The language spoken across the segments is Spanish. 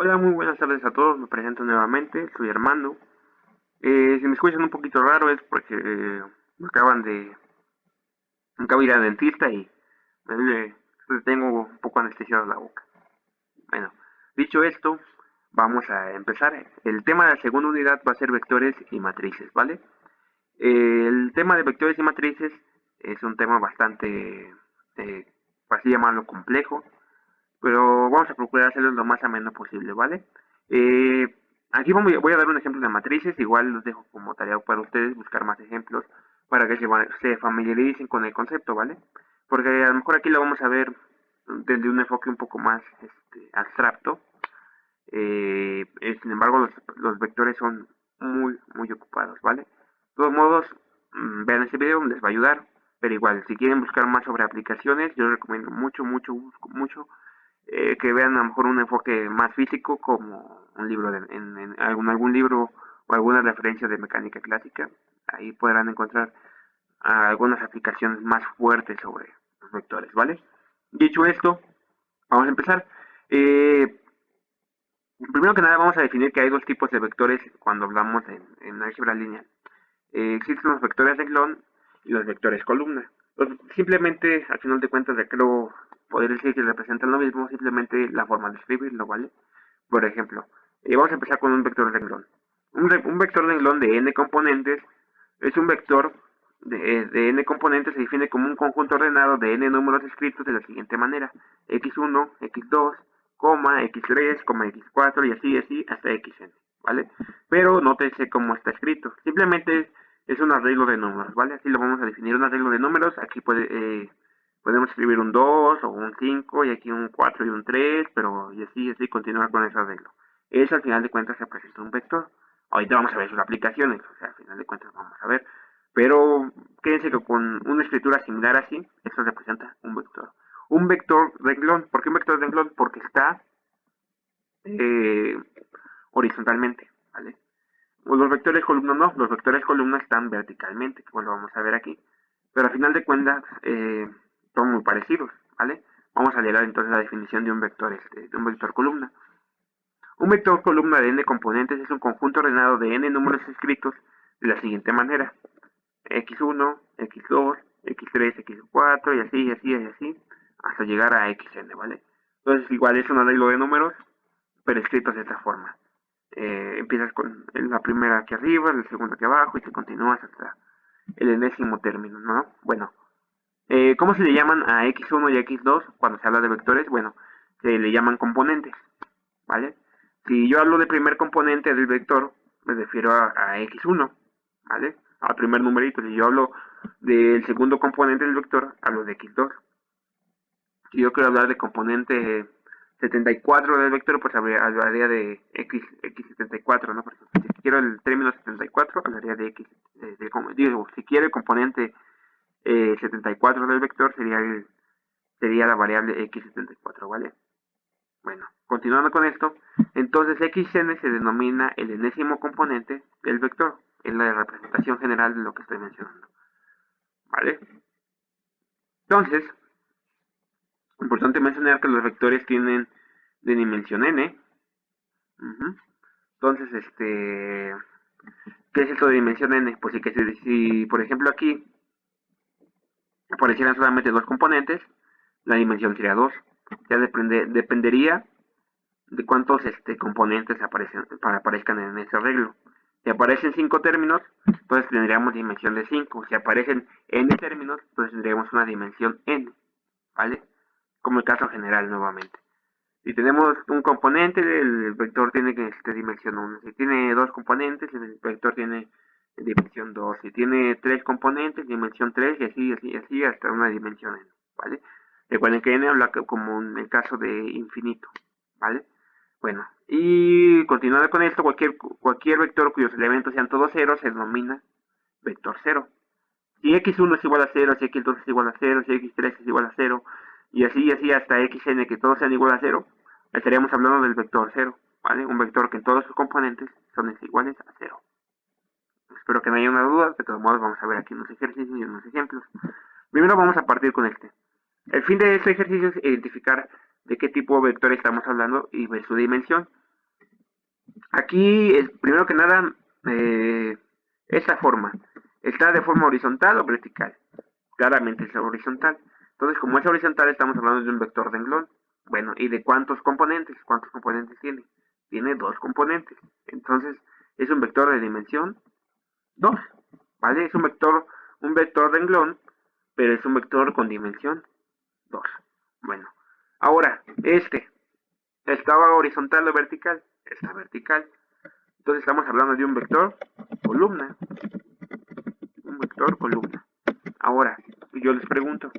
Hola, muy buenas tardes a todos. Me presento nuevamente. Soy Armando. Si me escuchan un poquito raro es porque me acabo de ir al dentista y tengo un poco anestesiado la boca. Bueno, dicho esto, vamos a empezar. El tema de la segunda unidad va a ser vectores y matrices, ¿vale? El tema de vectores y matrices es un tema bastante, por así llamarlo, complejo, pero vamos a procurar hacerlo lo más ameno posible, ¿vale? Eh, Aquí voy a dar un ejemplo de matrices, igual los dejo como tarea para ustedes buscar más ejemplos para que se familiaricen con el concepto, ¿vale? Porque a lo mejor aquí lo vamos a ver desde un enfoque un poco más abstracto. Sin embargo, los vectores son muy ocupados, ¿vale? De todos modos, vean este video, les va a ayudar, pero igual, si quieren buscar más sobre aplicaciones, yo les recomiendo mucho que vean a lo mejor un enfoque más físico como un libro en algún libro o alguna referencia de mecánica clásica. Ahí podrán encontrar algunas aplicaciones más fuertes sobre los vectores, ¿vale? Dicho esto, vamos a empezar. Eh, Primero que nada vamos a definir que hay dos tipos de vectores cuando hablamos en álgebra lineal. Existen los vectores de renglón y los vectores columna. Simplemente, al final de cuentas, de creo poder decir que representan lo mismo, simplemente la forma de escribirlo, ¿vale? Por ejemplo, vamos a empezar con un vector de renglón. Un vector de renglón de n componentes es un vector de n componentes, se define como un conjunto ordenado de n números escritos de la siguiente manera: x1, x2, x3, x4 y así hasta xn, ¿vale? Pero nótese cómo está escrito. Simplemente es un arreglo de números, ¿vale? Así lo vamos a definir, un arreglo de números. Aquí podemos escribir un 2 o un 5 y aquí un 4 y un 3, pero y así continuar con ese arreglo. Eso al final de cuentas representa un vector. Ahorita vamos a ver sus aplicaciones, o sea, al final de cuentas vamos a ver. Pero quédense que con una escritura similar así, eso representa un vector. Un vector renglón. ¿Por qué un vector renglón? Porque está eh, horizontalmente, ¿vale? Los vectores columna no, los vectores columna están verticalmente, como lo vamos a ver aquí. Pero al final de cuentas son muy parecidos, ¿vale? Vamos a leer entonces la definición de un vector columna. Un vector columna de n componentes es un conjunto ordenado de n números escritos de la siguiente manera: x1, x2, x3, x4 y así, hasta llegar a xn, ¿vale? Entonces igual es un arreglo de números, pero escritos de esta forma. Empiezas con la primera aquí arriba, la segunda aquí abajo y te continúas hasta el enésimo término, ¿no? Bueno, ¿cómo se le llaman a x1 y a x2 cuando se habla de vectores? Bueno, se le llaman componentes, ¿vale? Si yo hablo del primer componente del vector, me refiero a x1, ¿vale? Al primer numerito. Si yo hablo del segundo componente del vector, hablo de x2. Si yo quiero hablar de componente 74 del vector, pues hablaría de x74, ¿no? Por ejemplo, si quiero el término 74, hablaría de x. Digo, si quiero el componente 74 del vector, sería la variable x74, ¿vale? Bueno, continuando con esto, entonces xn se denomina el enésimo componente del vector, es la representación general de lo que estoy mencionando, ¿vale? Entonces, importante mencionar que los vectores tienen de dimensión n. Entonces, ¿qué es esto de dimensión n? Pues si por ejemplo aquí aparecieran solamente dos componentes, la dimensión sería 2. Ya dependería de cuántos componentes aparezcan en ese arreglo. Si aparecen 5 términos, entonces tendríamos dimensión de 5. Si aparecen n términos, entonces tendríamos una dimensión n, ¿vale? Como el caso general nuevamente. Si tenemos un componente, el vector tiene dimensión 1. Si tiene dos componentes, el vector tiene dimensión 2. Si tiene tres componentes, dimensión 3 y así hasta una dimensión n, ¿vale? Recuerden que n habla como en el caso de infinito, ¿vale? Bueno, y continuando con esto, cualquier vector cuyos elementos sean todos ceros se denomina vector cero. Si x1 es igual a 0, si x2 es igual a 0, si x3 es igual a 0, y así hasta xn que todos sean igual a 0, estaríamos hablando del vector 0, ¿vale? Un vector que en todos sus componentes son iguales a 0. Espero que no haya una duda, de todos modos vamos a ver aquí unos ejercicios y unos ejemplos. Primero vamos a partir con este. El fin de este ejercicio es identificar de qué tipo de vector estamos hablando y ver su dimensión. Aquí, primero que nada, esta forma, ¿está de forma horizontal o vertical? Claramente es horizontal. Entonces, como es horizontal, estamos hablando de un vector renglón. Bueno, ¿y de cuántos componentes? ¿Cuántos componentes tiene? Tiene dos componentes. Entonces, es un vector de dimensión 2, ¿vale? Es un vector renglón, pero es un vector con dimensión 2. Bueno, ahora, ¿estaba horizontal o vertical? Está vertical. Entonces estamos hablando de un vector columna. Un vector columna. Ahora, yo les pregunto,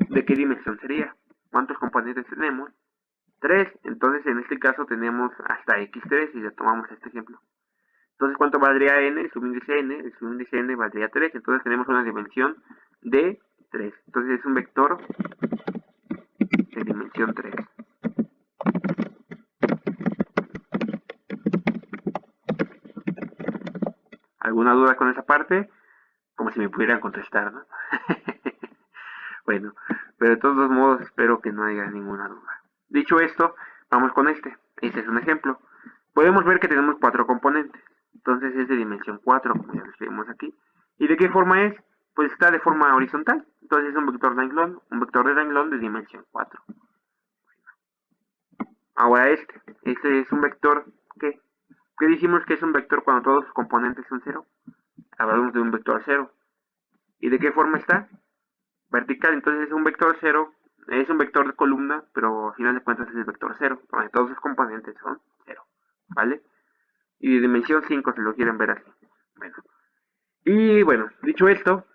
¿de qué dimensión sería? ¿Cuántos componentes tenemos? 3. Entonces en este caso tenemos hasta x3 si le tomamos este ejemplo. Entonces, ¿cuánto valdría n? El subíndice n. El subíndice n valdría 3. Entonces tenemos una dimensión de 3. Entonces es un vector de dimensión 3. ¿Alguna duda con esa parte? Como si me pudieran contestar, ¿no? Bueno, pero de todos modos espero que no haya ninguna duda. Dicho esto, vamos con este. Este es un ejemplo. Podemos ver que tenemos 4 componentes. Entonces es de dimensión 4, como ya lo escribimos aquí. ¿Y de qué forma es? Pues está de forma horizontal. Entonces es un vector de renglón de dimensión 4. Ahora este es un vector que, ¿qué dijimos que es un vector cuando todos sus componentes son 0? Hablamos de un vector 0. ¿Y de qué forma está? Vertical. Entonces es un vector 0, es un vector de columna, pero al final de cuentas es el vector 0, donde todos sus componentes son 0, ¿vale? Y de dimensión 5 si lo quieren ver así. Bueno, y bueno, dicho esto,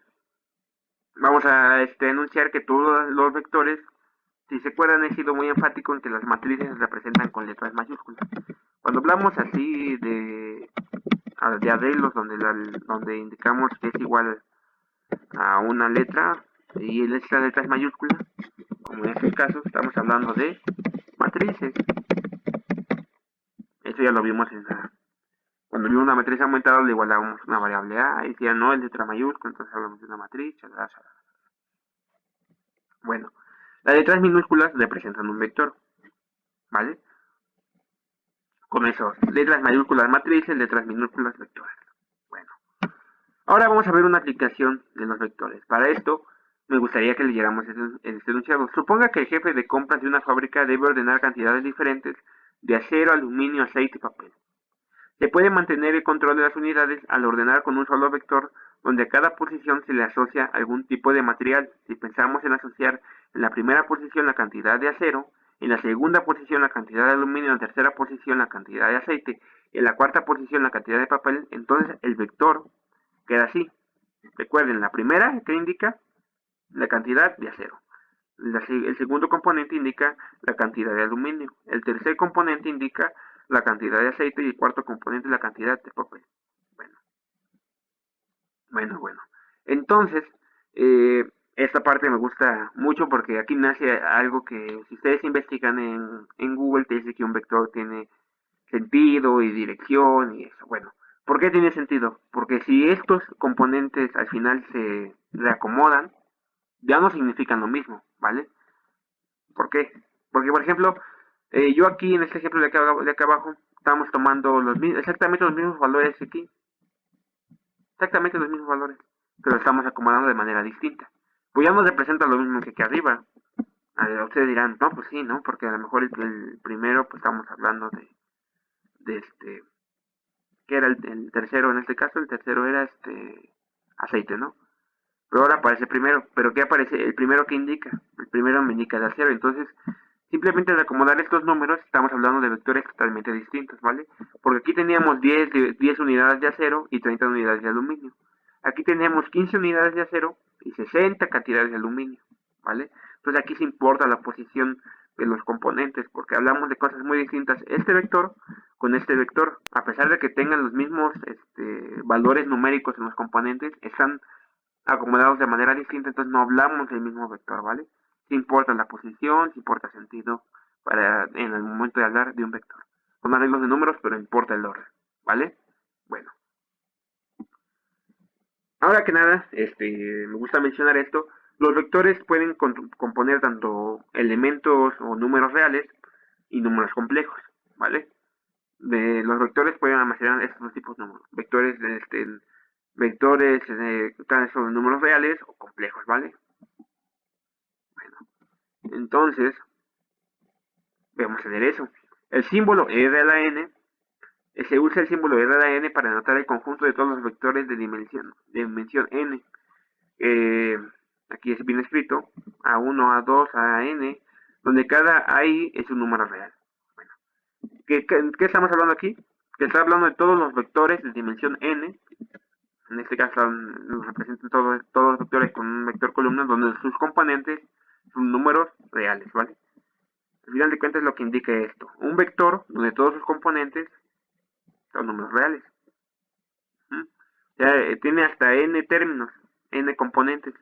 vamos a enunciar que todos los vectores, si se acuerdan, he sido muy enfático en que las matrices se representan con letras mayúsculas. Cuando hablamos así de arreglos donde indicamos que es igual a una letra y esta letra es mayúscula, como en este caso estamos hablando de matrices. Eso ya lo vimos cuando vimos una matriz aumentada le igualábamos una variable a y decía no es letra mayúscula, entonces hablamos de una matriz. Bueno, las letras minúsculas representan un vector, ¿vale? Con eso, letras mayúsculas matrices, letras minúsculas vectores. Bueno, ahora vamos a ver una aplicación de los vectores. Para esto, me gustaría que leyéramos este enunciado. Suponga que el jefe de compras de una fábrica debe ordenar cantidades diferentes de acero, aluminio, aceite y papel. Se puede mantener el control de las unidades al ordenar con un solo vector, donde a cada posición se le asocia algún tipo de material. Si pensamos en asociar en la primera posición la cantidad de acero, en la segunda posición la cantidad de aluminio, en la tercera posición la cantidad de aceite, en la cuarta posición la cantidad de papel, entonces el vector queda así. Recuerden, la primera que indica la cantidad de acero. El segundo componente indica la cantidad de aluminio. El tercer componente indica la cantidad de aceite y el cuarto componente la cantidad de papel. Bueno. Entonces, esta parte me gusta mucho porque aquí nace algo que si ustedes investigan en Google te dice que un vector tiene sentido y dirección y eso. Bueno, ¿por qué tiene sentido? Porque si estos componentes al final se reacomodan, ya no significan lo mismo, ¿vale? ¿Por qué? Porque, por ejemplo, yo aquí en este ejemplo de acá abajo, estamos tomando exactamente los mismos valores aquí, exactamente los mismos valores, pero estamos acomodando de manera distinta. Pues ya no representa lo mismo que aquí arriba. Ustedes dirán, no, pues sí, ¿no? Porque a lo mejor el primero, pues estamos hablando de ¿qué era el tercero en este caso? El tercero era aceite, ¿no? Pero ahora aparece primero, pero ¿qué aparece? El primero que indica, el primero me indica el acero, entonces simplemente al acomodar estos números estamos hablando de vectores totalmente distintos, ¿vale? Porque aquí teníamos 10 unidades de acero y 30 unidades de aluminio. Aquí tenemos 15 unidades de acero y 60 cantidades de aluminio, ¿vale? Entonces aquí se importa la posición de los componentes porque hablamos de cosas muy distintas. Este vector con este vector, a pesar de que tengan los mismos valores numéricos en los componentes, están acomodados de manera distinta, entonces no hablamos del mismo vector, ¿vale? Sí importa la posición, sí importa sentido en el momento de hablar de un vector. Son arreglos de números, pero importa el orden, ¿vale? Bueno, ahora que nada, me gusta mencionar esto, los vectores pueden componer tanto elementos o números reales y números complejos, ¿vale? de los vectores pueden almacenar estos dos tipos de números. Vectores tales son números reales o complejos, ¿vale? Bueno, entonces, vamos a ver eso. El símbolo R a la n, se usa el símbolo R a la n para denotar el conjunto de todos los vectores de dimensión n. Aquí es bien escrito, A1, A2, AN, donde cada AI es un número real. Bueno, ¿qué estamos hablando aquí? Que está hablando de todos los vectores de dimensión n. En este caso nos representan todos los vectores con un vector columna donde sus componentes son números reales, ¿vale? Al final de cuentas es lo que indica esto. Un vector donde todos sus componentes son números reales. O sea, tiene hasta n términos, n componentes,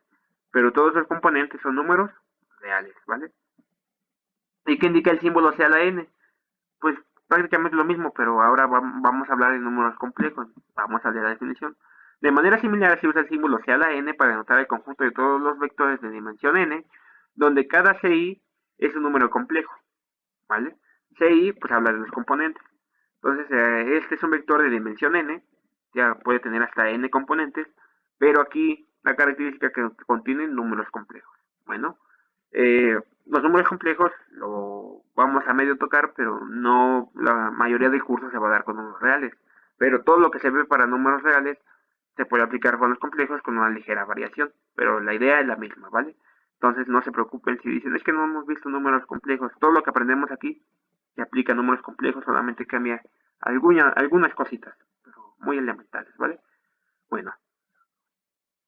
pero todos los componentes son números reales, ¿vale? ¿Y qué indica el símbolo C a la n? Pues prácticamente lo mismo, pero ahora vamos a hablar de números complejos. Vamos a leer la definición. De manera similar se usa el símbolo C a la n para denotar el conjunto de todos los vectores de dimensión n, donde cada CI es un número complejo, ¿vale? CI pues habla de los componentes. Entonces este es un vector de dimensión n, ya puede tener hasta n componentes, pero aquí la característica que contiene números complejos. Bueno, los números complejos lo vamos a medio tocar, pero no la mayoría del curso se va a dar con números reales. Pero todo lo que se ve para números reales se puede aplicar con los complejos con una ligera variación, pero la idea es la misma, ¿vale? Entonces no se preocupen si dicen, es que no hemos visto números complejos. Todo lo que aprendemos aquí se aplica a números complejos, solamente cambia algunas cositas, pero muy elementales, ¿vale? Bueno,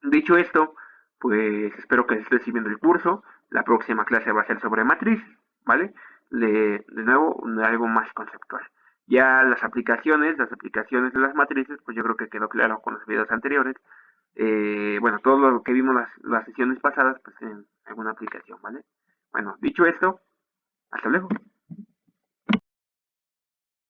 dicho esto, pues espero que estés siguiendo el curso. La próxima clase va a ser sobre matrices, ¿vale? De nuevo, algo más conceptual. Ya las aplicaciones de las matrices, pues yo creo que quedó claro con los videos anteriores. Bueno, todo lo que vimos las sesiones pasadas, pues en alguna aplicación, ¿vale? Bueno, dicho esto, hasta luego.